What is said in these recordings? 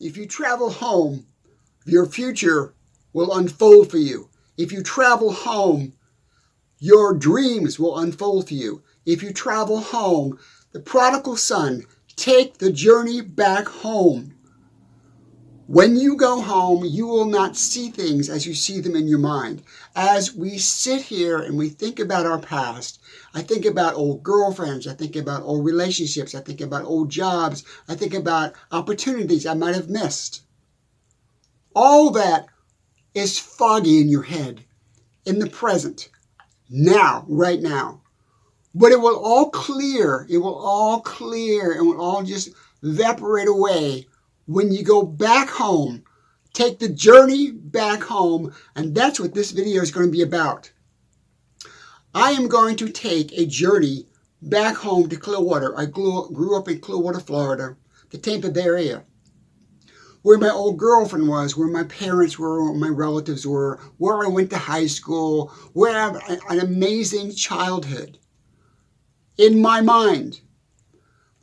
If you travel home, your future will unfold for you. If you travel home, your dreams will unfold for you. If you travel home, the prodigal son, take the journey back home. When you go home, you will not see things as you see them in your mind. As we sit here and we think about our past, I think about old girlfriends, I think about old relationships, I think about old jobs, I think about opportunities I might have missed. All that is foggy in your head, in the present, now, right now. But it will all clear, and will all just evaporate away when you go back home. Take the journey back home, and that's what this video is going to be about. I am going to take a journey back home to Clearwater. I grew up in Clearwater, Florida, the Tampa Bay area, where my old girlfriend was, where my parents were, where my relatives were, where I went to high school, where I had an amazing childhood in my mind.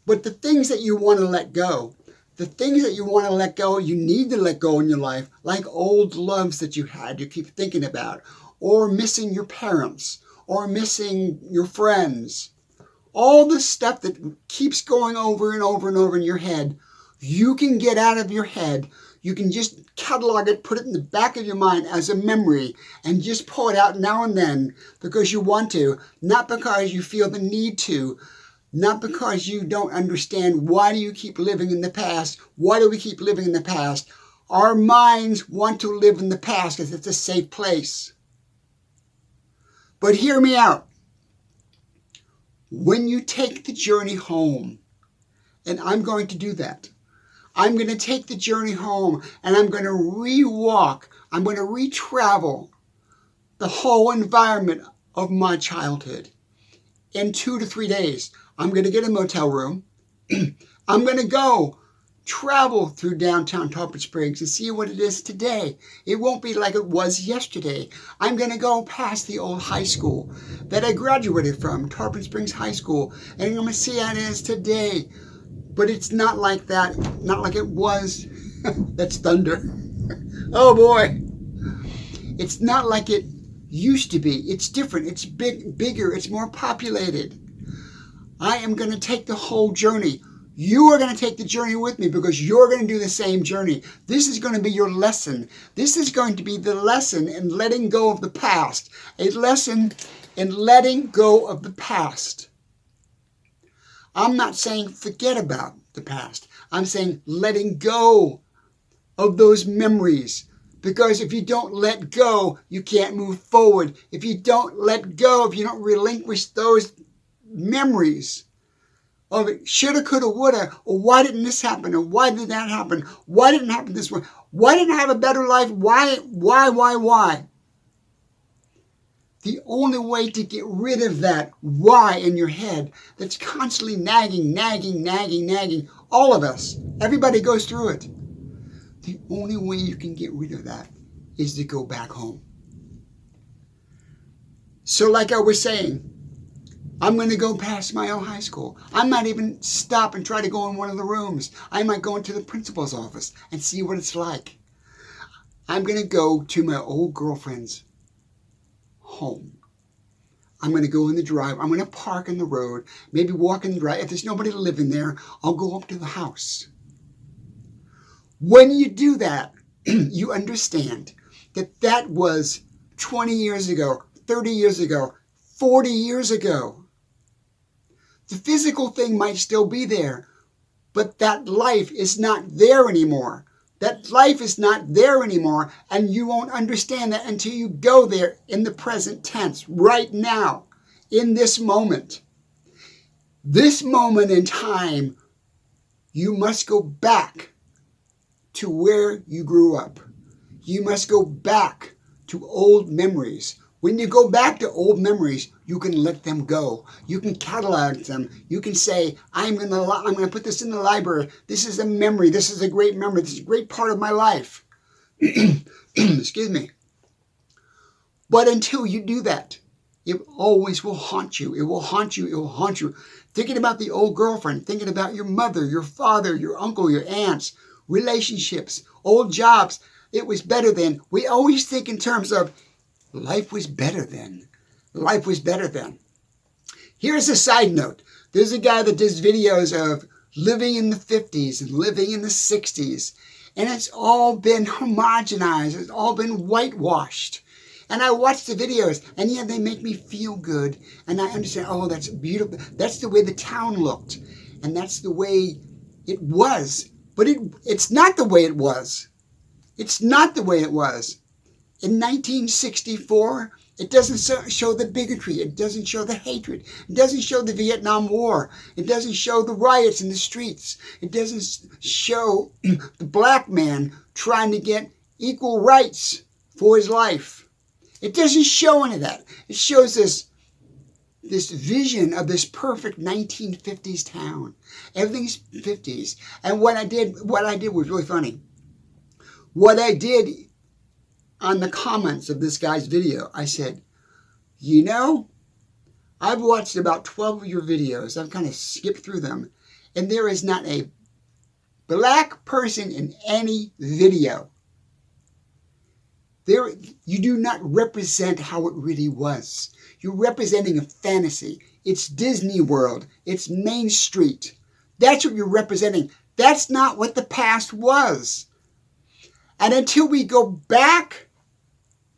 But the things that you want to let go, you need to let go in your life, like old loves that you had, you keep thinking about, or missing your parents, or missing your friends. All the stuff that keeps going over and over and over in your head, you can get out of your head. You can just catalog it, put it in the back of your mind as a memory, and just pull it out now and then because you want to, not because you feel the need to, not because you don't understand why do you keep living in the past. Why do we keep living in the past? Our minds want to live in the past because it's a safe place. But hear me out. When you take the journey home, and I'm going to do that, I'm going to take the journey home and I'm going to re-walk, I'm going to re-travel the whole environment of my childhood in 2 to 3 days. I'm going to get a motel room. I'm going to go travel through downtown Tarpon Springs and see what it is today. It won't be like it was yesterday. I'm going to go past the old high school that I graduated from, Tarpon Springs High School, and I'm going to see how it is today. But it's not like that, not like it was. That's thunder. Oh boy. It's not like it used to be. It's different. It's bigger. It's more populated. I am going to take the whole journey. You are going to take the journey with me because you're going to do the same journey. This is going to be your lesson. This is going to be the lesson in letting go of the past. A lesson in letting go of the past. I'm not saying forget about the past. I'm saying letting go of those memories. Because if you don't let go, you can't move forward. If you don't let go, if you don't relinquish those memories of it, shoulda, coulda, woulda, or why didn't this happen, or why did that happen? Why didn't it happen this way? Why didn't I have a better life? Why? The only way to get rid of that why in your head that's constantly nagging, all of us, everybody goes through it. The only way you can get rid of that is to go back home. So like I was saying, I'm going to go past my old high school. I might even stop and try to go in one of the rooms. I might go into the principal's office and see what it's like. I'm going to go to my old girlfriend's home. I'm going to go in the drive. I'm going to park in the road, maybe walk in the drive. If there's nobody living there, I'll go up to the house. When you do that, you understand that that was 20 years ago, 30 years ago, 40 years ago. The physical thing might still be there, but that life is not there anymore. That life is not there anymore, and you won't understand that until you go there in the present tense, right now, in this moment. This moment in time, you must go back to where you grew up. You must go back to old memories. When you go back to old memories, you can let them go. You can catalog them. You can say, I'm going to put this in the library. This is a memory. This is a great memory. This is a great part of my life. Excuse me. But until you do that, it always will haunt you. It will haunt you. It will haunt you. Thinking about the old girlfriend, thinking about your mother, your father, your uncle, your aunts, relationships, old jobs. It was better then. We always think in terms of life was better then. Life was better then. Here's a side note. There's a guy that does videos of living in the 50s and living in the 60s. And it's all been homogenized. It's all been whitewashed. And I watch the videos, and yeah, they make me feel good. And I understand, oh, that's beautiful. That's the way the town looked. And that's the way it was. But it's not the way it was. It's not the way it was. In 1964, it doesn't show the bigotry. It doesn't show the hatred. It doesn't show the Vietnam War. It doesn't show the riots in the streets. It doesn't show the black man trying to get equal rights for his life. It doesn't show any of that. It shows this vision of this perfect 1950s town. Everything's 50s. And what I did was really funny. What I did on the comments of this guy's video, I said, you know, I've watched about 12 of your videos. I've kind of skipped through them. And there is not a black person in any video. You do not represent how it really was. You're representing a fantasy. It's Disney World. It's Main Street. That's what you're representing. That's not what the past was. And until we go back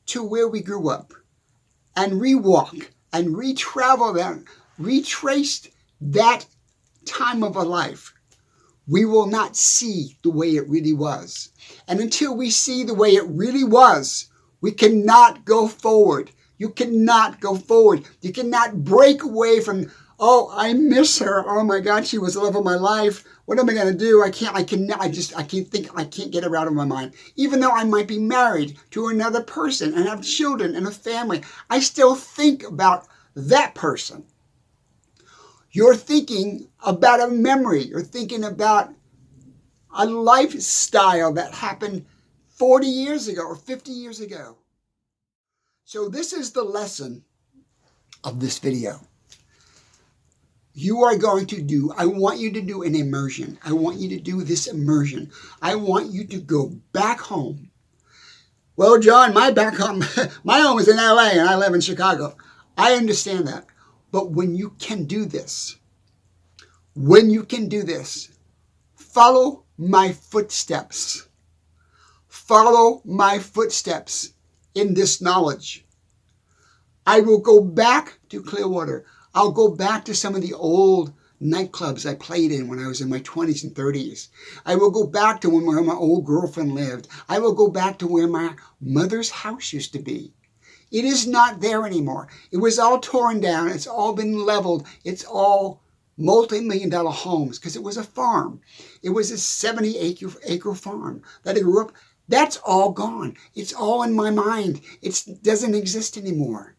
to where we grew up and rewalk and retravel that, retrace that time of our life, we will not see the way it really was. And until we see the way it really was, we cannot go forward. You cannot go forward. You cannot break away from, oh, I miss her. Oh my God, she was the love of my life. What am I going to do? I can't get her out of my mind. Even though I might be married to another person and have children and a family, I still think about that person. You're thinking about a memory. You're thinking about a lifestyle that happened 40 years ago or 50 years ago. So this is the lesson of this video. I want you to do an immersion. I want you to do this immersion. I want you to go back home. Well, John, my home is in LA and I live in Chicago. I understand that. But when you can do this, follow my footsteps. Follow my footsteps in this knowledge. I will go back to Clearwater. I'll go back to some of the old nightclubs I played in when I was in my 20s and 30s. I will go back to where my old girlfriend lived. I will go back to where my mother's house used to be. It is not there anymore. It was all torn down. It's all been leveled. It's all multi-million-dollar homes because it was a farm. It was a 70-acre farm that I grew up. That's all gone. It's all in my mind. It doesn't exist anymore.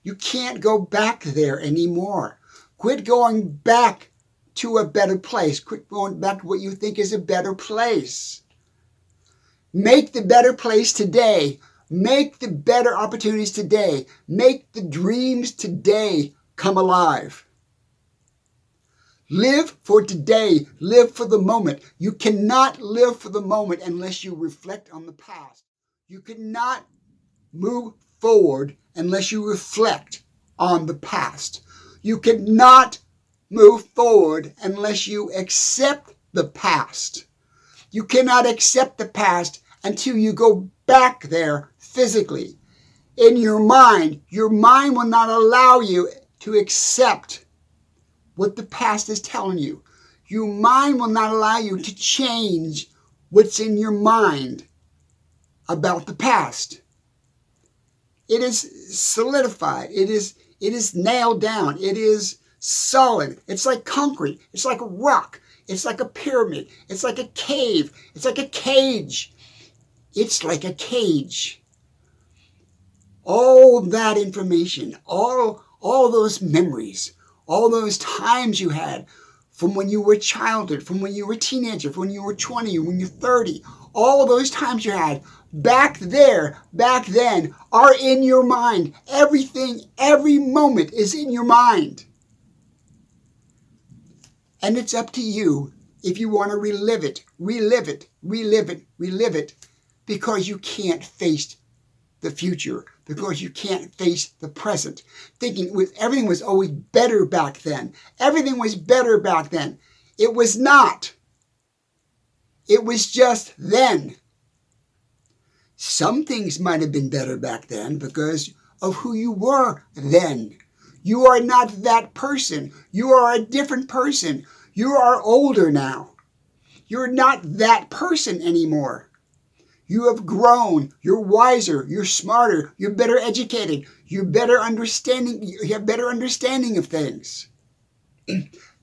You can't go back there anymore. Quit going back to a better place. Quit going back to what you think is a better place. Make the better place today. Make the better opportunities today. Make the dreams today come alive. Live for today. Live for the moment. You cannot live for the moment unless you reflect on the past. You cannot move forward unless you reflect on the past. You cannot move forward unless you accept the past. You cannot accept the past until you go back there physically. In your mind will not allow you to accept what the past is telling you. Your mind will not allow you to change what's in your mind about the past. It is solidified. It is nailed down. It is solid. It's like concrete. It's like a rock. It's like a pyramid. It's like a cave. It's like a cage. It's like a cage. All that information, all those memories, all those times you had from when you were childhood, from when you were a teenager, from when you were 20, when you're 30, all those times you had back there, back then, are in your mind. Everything, every moment is in your mind. And it's up to you if you want to relive it, relive it, relive it, relive it, because you can't face the future, because you can't face the present, thinking everything was always better back then. Everything was better back then. It was not. It was just then. Some things might have been better back then because of who you were then. You are not that person. You are a different person. You are older now. You're not that person anymore. You have grown. You're wiser. You're smarter. You're better educated. You have better understanding of things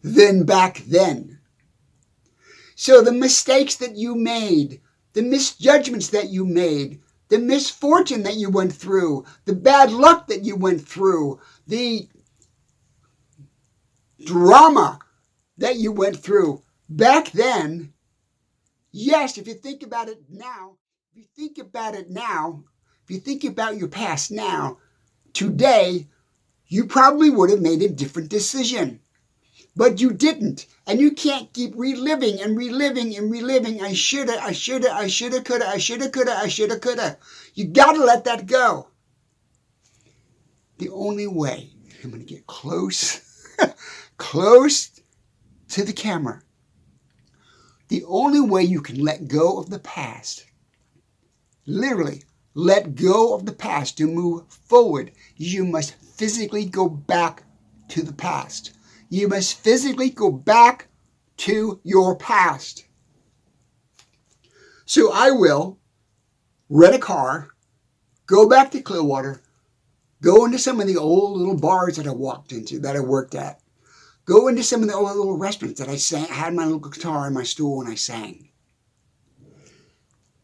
than back then. So the mistakes that you made, the misjudgments that you made, the misfortune that you went through, the bad luck that you went through, the drama that you went through back then, yes, if you think about it now, if you think about your past now, today, you probably would have made a different decision. But you didn't. And you can't keep reliving and reliving and reliving. I shoulda, coulda. You gotta let that go. The only way, I'm gonna get close, close to the camera. The only way you can let go of the past, literally let go of the past to move forward, you must physically go back to the past. You must physically go back to your past. So I will rent a car, go back to Clearwater, go into some of the old little bars that I walked into, that I worked at. Go into some of the old little restaurants that I had my little guitar and my stool and I sang.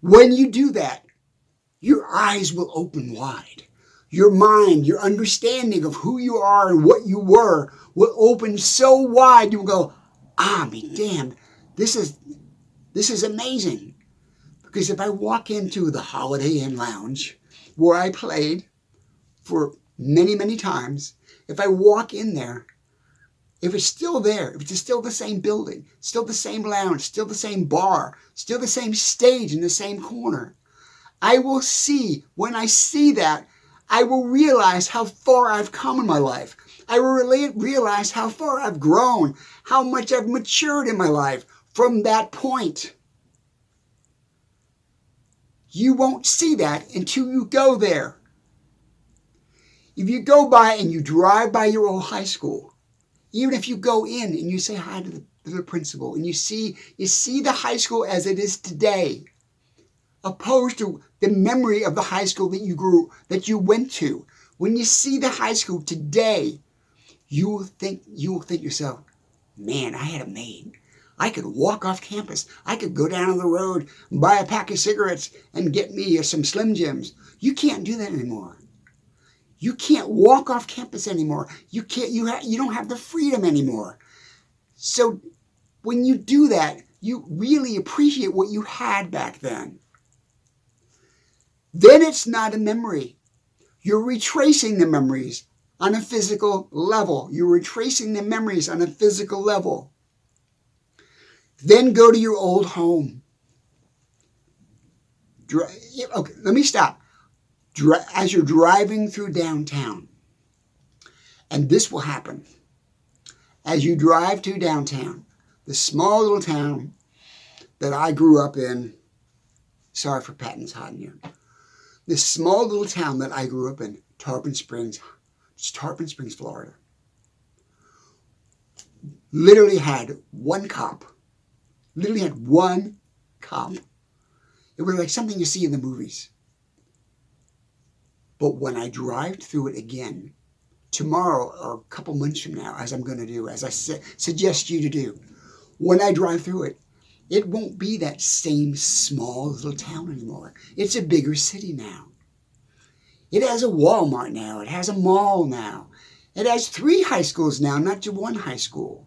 When you do that, your eyes will open wide. Your mind, your understanding of who you are and what you were will open so wide you will go, be damned, this is amazing. Because if I walk into the Holiday Inn Lounge, where I played for many, many times, if I walk in there, if it's still there, if it's still the same building, still the same lounge, still the same bar, still the same stage in the same corner, I will see, when I see that, I will realize how far I've come in my life. I will realize how far I've grown, how much I've matured in my life from that point. You won't see that until you go there. If you go by and you drive by your old high school, even if you go in and you say hi to the principal and you see the high school as it is today, opposed to the memory of the high school that you went to. When you see the high school today, you will think yourself, man, I had it made. I could walk off campus. I could go down on the road and buy a pack of cigarettes and get me some Slim Jims. You can't do that anymore. You can't walk off campus anymore. You don't have the freedom anymore. So when you do that, you really appreciate what you had back then. Then it's not a memory. You're retracing the memories on a physical level. You're retracing the memories on a physical level. Then go to your old home. Okay, let me stop. As you're driving through downtown, and this will happen, as you drive to downtown, the small little town that I grew up in, sorry for patting his hot in here, this small little town that I grew up in, Tarpon Springs, Florida, literally had one cop. It was like something you see in the movies. But when I drive through it again, tomorrow or a couple months from now, as I'm going to do, as I suggest you to do, when I drive through it, it won't be that same small little town anymore. It's a bigger city now. It has a Walmart now. It has a mall now. It has 3 high schools now, not just 1 high school.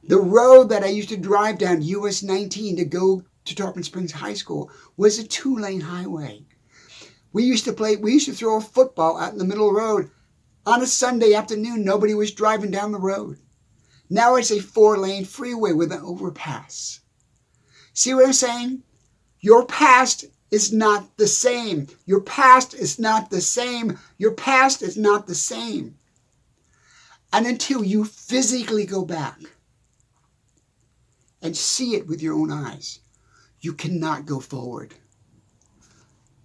The road that I used to drive down US 19 to go to Tarpon Springs High School was a 2-lane highway. We used to throw a football out in the middle of the road. On a Sunday afternoon, nobody was driving down the road. Now it's a 4-lane freeway with an overpass. See what I'm saying? Your past is not the same. Your past is not the same. Your past is not the same. And until you physically go back and see it with your own eyes, you cannot go forward.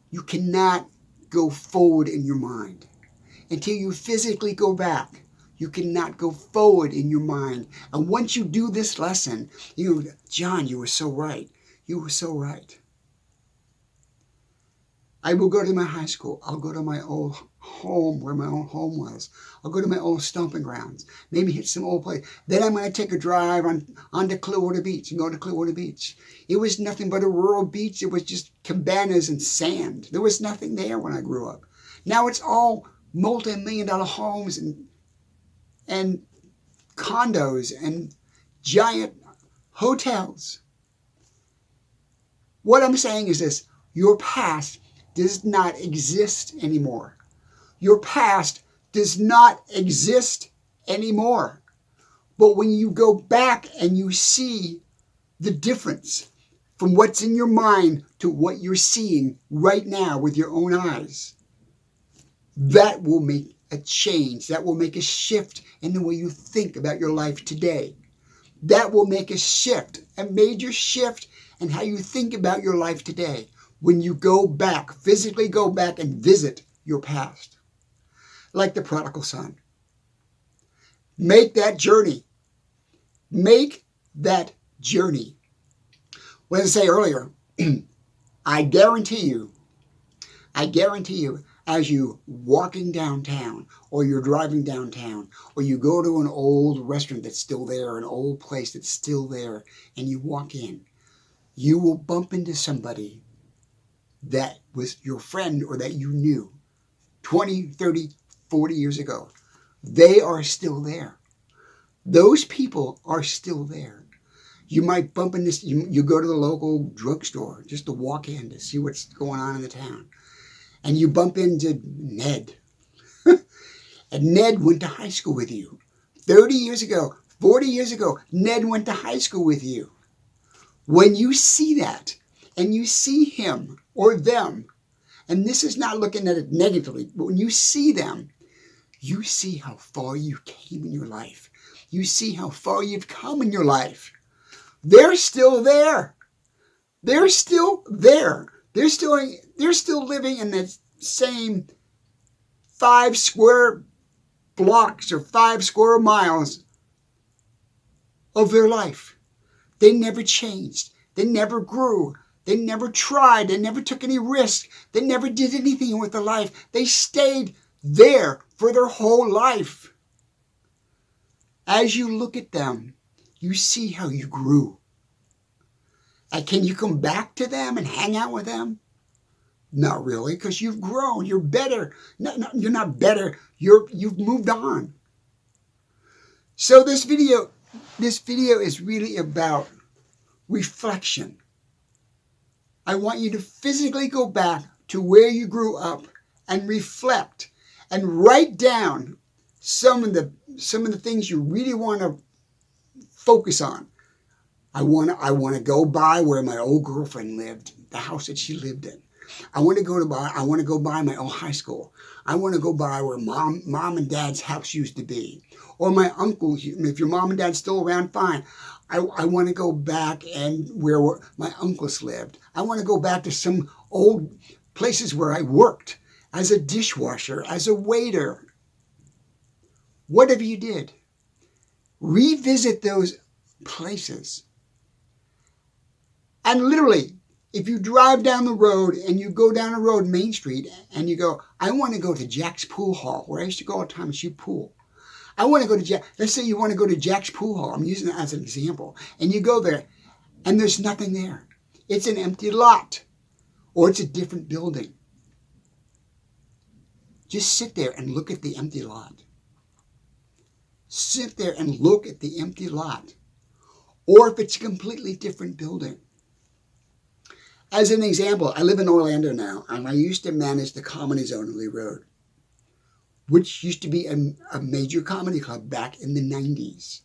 You cannot go forward in your mind. Until you physically go back, you cannot go forward in your mind. And once you do this lesson, John, you were so right. You were so right. I will go to my high school. I'll go to my old home, where my old home was. I'll go to my old stomping grounds. Maybe hit some old place. Then I'm going to take a drive onto Clearwater Beach and go to Clearwater Beach. It was nothing but a rural beach. It was just cabanas and sand. There was nothing there when I grew up. Now it's all multi-million-dollar homes and condos and giant hotels. What I'm saying is this: your past does not exist anymore. Your past does not exist anymore. But when you go back and you see the difference from what's in your mind to what you're seeing right now with your own eyes, that will make a change. That will make a shift in the way you think about your life today. That will make a shift, a major shift in how you think about your life today when you go back, physically go back and visit your past. Like the prodigal son. Make that journey. Make that journey. What did I say earlier? I guarantee you, as you walking downtown, or you're driving downtown, or you go to an old restaurant that's still there, an old place that's still there, and you walk in, you will bump into somebody that was your friend or that you knew 20, 30, 40 years ago. They are still there. Those people are still there. You might bump into, you go to the local drugstore just to walk in to see what's going on in the town. And you bump into Ned. And Ned went to high school with you. 30 years ago, 40 years ago, Ned went to high school with you. When you see that, and you see him or them, and this is not looking at it negatively, but when you see them, you see how far you came in your life. You see how far you've come in your life. They're still there. They're still there. They're still living in the same 5 square blocks or 5 square miles of their life. They never changed. They never grew. They never tried. They never took any risk. They never did anything with their life. They stayed there for their whole life. As you look at them, you see how you grew. And can you come back to them and hang out with them? Not really, because you've grown. You're better. No, you're not better. You've moved on. So this video is really about reflection. I want you to physically go back to where you grew up and reflect and write down some of the things you really want to focus on. I want to go by where my old girlfriend lived, the house that she lived in. I want to go by my old high school. I want to go by where mom and dad's house used to be. Or my uncle, if your mom and dad's still around, fine. I want to go back and where my uncles lived. I want to go back to some old places where I worked as a dishwasher, as a waiter. Whatever you did, revisit those places. And literally, if you drive down the road and you go down the road, Main Street, and you go, I want to go to Jack's Pool Hall, where I used to go all the time and shoot pool. I want to go to let's say you want to go to Jack's Pool Hall. I'm using that as an example. And you go there, and there's nothing there. It's an empty lot, or it's a different building. Just sit there and look at the empty lot. Sit there and look at the empty lot. Or if it's a completely different building. As an example, I live in Orlando now, and I used to manage the Comedy Zone on Lee Road, which used to be a major comedy club back in the 90s.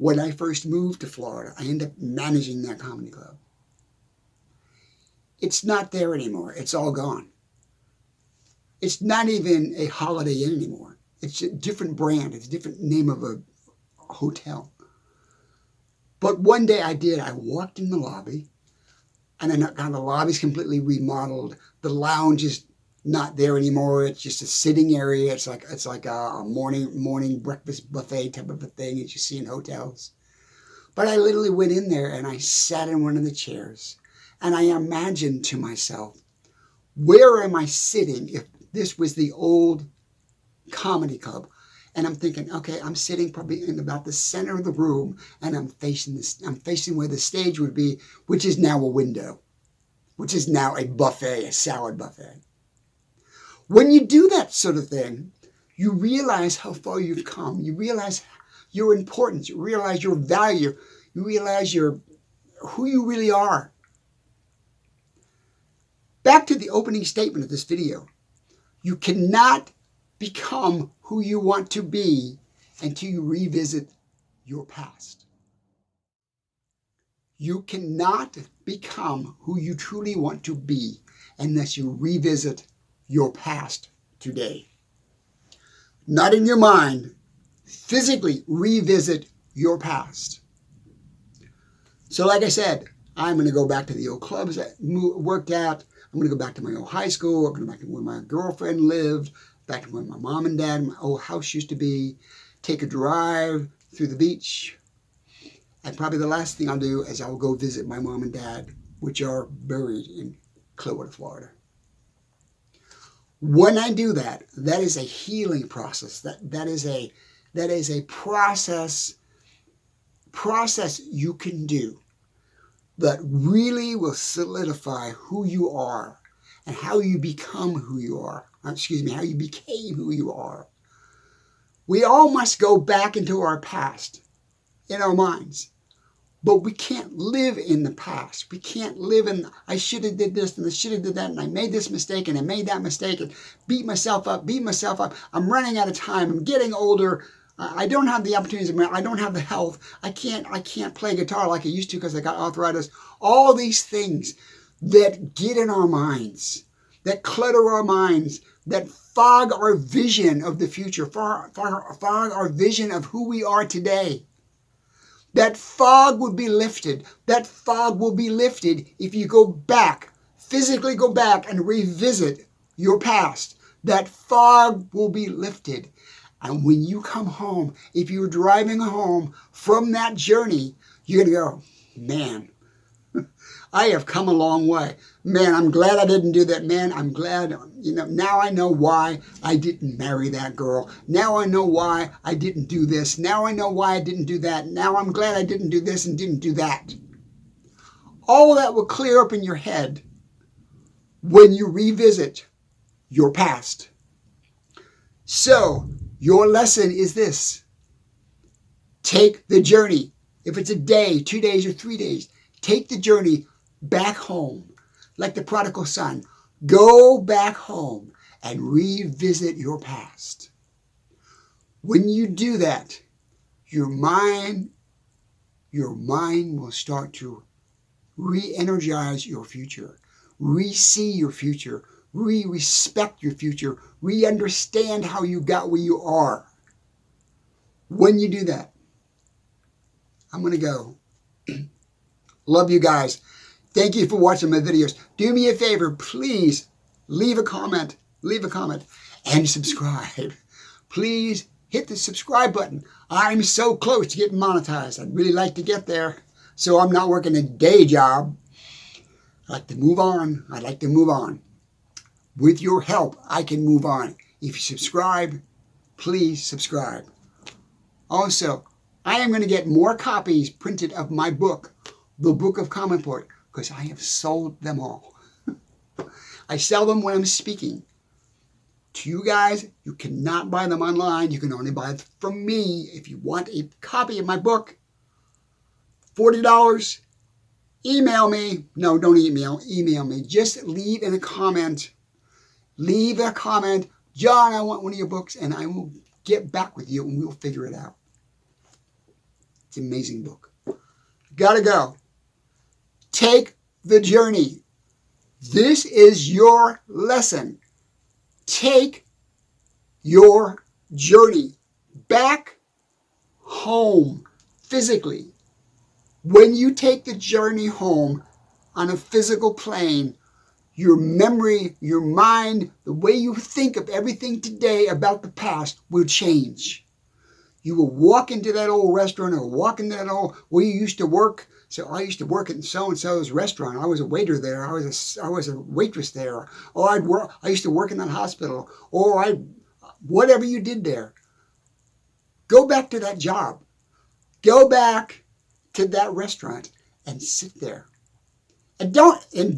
When I first moved to Florida, I ended up managing that comedy club. It's not there anymore. It's all gone. It's not even a Holiday Inn anymore. It's a different brand. It's a different name of a hotel. But one day I did. I walked in the lobby, and the lobby's completely remodeled. The lounge is not there anymore. It's just a sitting area. It's like a morning breakfast buffet type of a thing that you see in hotels. But I literally went in there and I sat in one of the chairs, and I imagined to myself, where am I sitting if this was the old comedy club? And I'm thinking, okay, I'm sitting probably in about the center of the room, and I'm facing where the stage would be, which is now a window, which is now a buffet, a salad buffet. When you do that sort of thing, you realize how far you've come. You realize your importance. You realize your value. You realize who you really are. Back to the opening statement of this video. You cannot become who you want to be until you revisit your past. You cannot become who you truly want to be unless you revisit your past today. Not in your mind, physically revisit your past. So like I said, I'm going to go back to the old clubs I worked at. I'm going to go back to my old high school. I'm going to go back to where my girlfriend lived, back to where my mom and dad, my old house used to be, take a drive through the beach. And probably the last thing I'll do is I'll go visit my mom and dad, which are buried in Clearwater, Florida. When I do that, that is a healing process. That is a process you can do that really will solidify who you are and how you become who you are. How you became who you are. We all must go back into our past in our minds. But we can't live in the past. We can't live in, I should have did this and I should have did that and I made this mistake and I made that mistake and beat myself up. I'm running out of time. I'm getting older. I don't have the opportunities. I don't have the health. I can't play guitar like I used to because I got arthritis. All these things that get in our minds, that clutter our minds, that fog our vision of the future, fog our vision of who we are today. That fog would be lifted. That fog will be lifted if you go back, physically go back and revisit your past. That fog will be lifted. And when you come home, if you're driving home from that journey, you're going to go, man, I have come a long way. Man, I'm glad I didn't do that. Man, I'm glad, now I know why I didn't marry that girl. Now I know why I didn't do this. Now I know why I didn't do that. Now I'm glad I didn't do this and didn't do that. All that will clear up in your head when you revisit your past. So, your lesson is this. Take the journey. If it's a day, 2 days, or 3 days, take the journey back home. Like the prodigal son, go back home and revisit your past. When you do that, your mind will start to re-energize your future, re-see your future, re-respect your future, re-understand how you got where you are. When you do that, I'm going to go. Love you guys. Thank you for watching my videos. Do me a favor, please leave a comment, and subscribe. Please hit the subscribe button. I'm so close to getting monetized. I'd really like to get there so I'm not working a day job. I'd like to move on. With your help, I can move on. If you subscribe, please subscribe. Also, I am going to get more copies printed of my book, The Book of Common Port, because I have sold them all. I sell them when I'm speaking. To you guys, you cannot buy them online. You can only buy them from me. If you want a copy of my book, $40. Email me. No, don't email me. Just leave in a comment. Leave a comment. John, I want one of your books, and I will get back with you and we'll figure it out. It's an amazing book. Gotta go. Take the journey. This is your lesson. Take your journey back home physically. When you take the journey home on a physical plane, your memory, your mind, the way you think of everything today about the past will change. You will walk into that old restaurant or walk into that old where you used to work. So I used to work at so-and-so's restaurant. I was a waiter there. I was a waitress there. Or I used to work in that hospital. Or whatever you did there. Go back to that job. Go back to that restaurant and sit there. And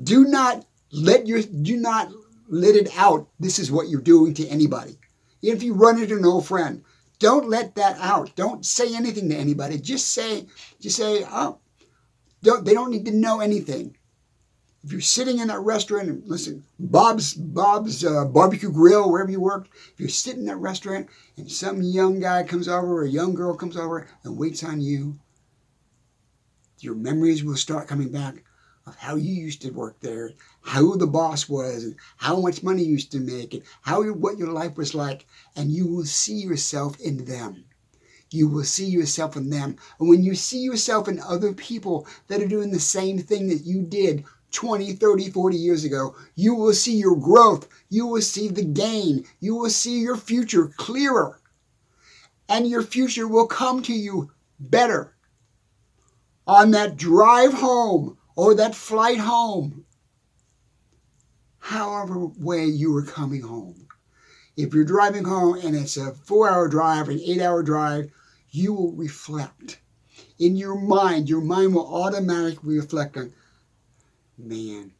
do not let it out. This is what you're doing to anybody. Even if you run into an old friend, don't let that out. Don't say anything to anybody. Just say, oh, they don't need to know anything. If you're sitting in that restaurant and listen, Bob's barbecue grill, wherever you work, if you're sitting in that restaurant and some young guy comes over or a young girl comes over and waits on you, your memories will start coming back of how you used to work there, how the boss was, and how much money you used to make, and what your life was like, and you will see yourself in them. You will see yourself in them. And when you see yourself in other people that are doing the same thing that you did 20, 30, 40 years ago, you will see your growth. You will see the gain. You will see your future clearer. And your future will come to you better. On that drive home or that flight home, however way you were coming home. If you're driving home and it's a 4-hour drive, an 8-hour drive, you will reflect. In your mind will automatically reflect on, man,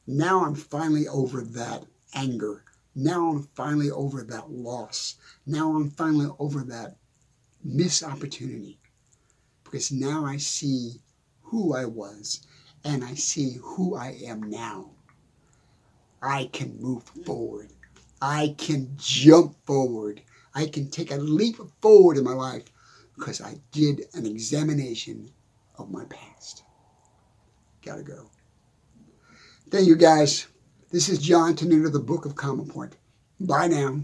now I'm finally over that anger. Now I'm finally over that loss. Now I'm finally over that missed opportunity. Because now I see who I was and I see who I am now. I can move forward. I can jump forward. I can take a leap forward in my life because I did an examination of my past. Gotta go. Thank you guys. This is John Tenuto, the Book of Common Point. Bye now.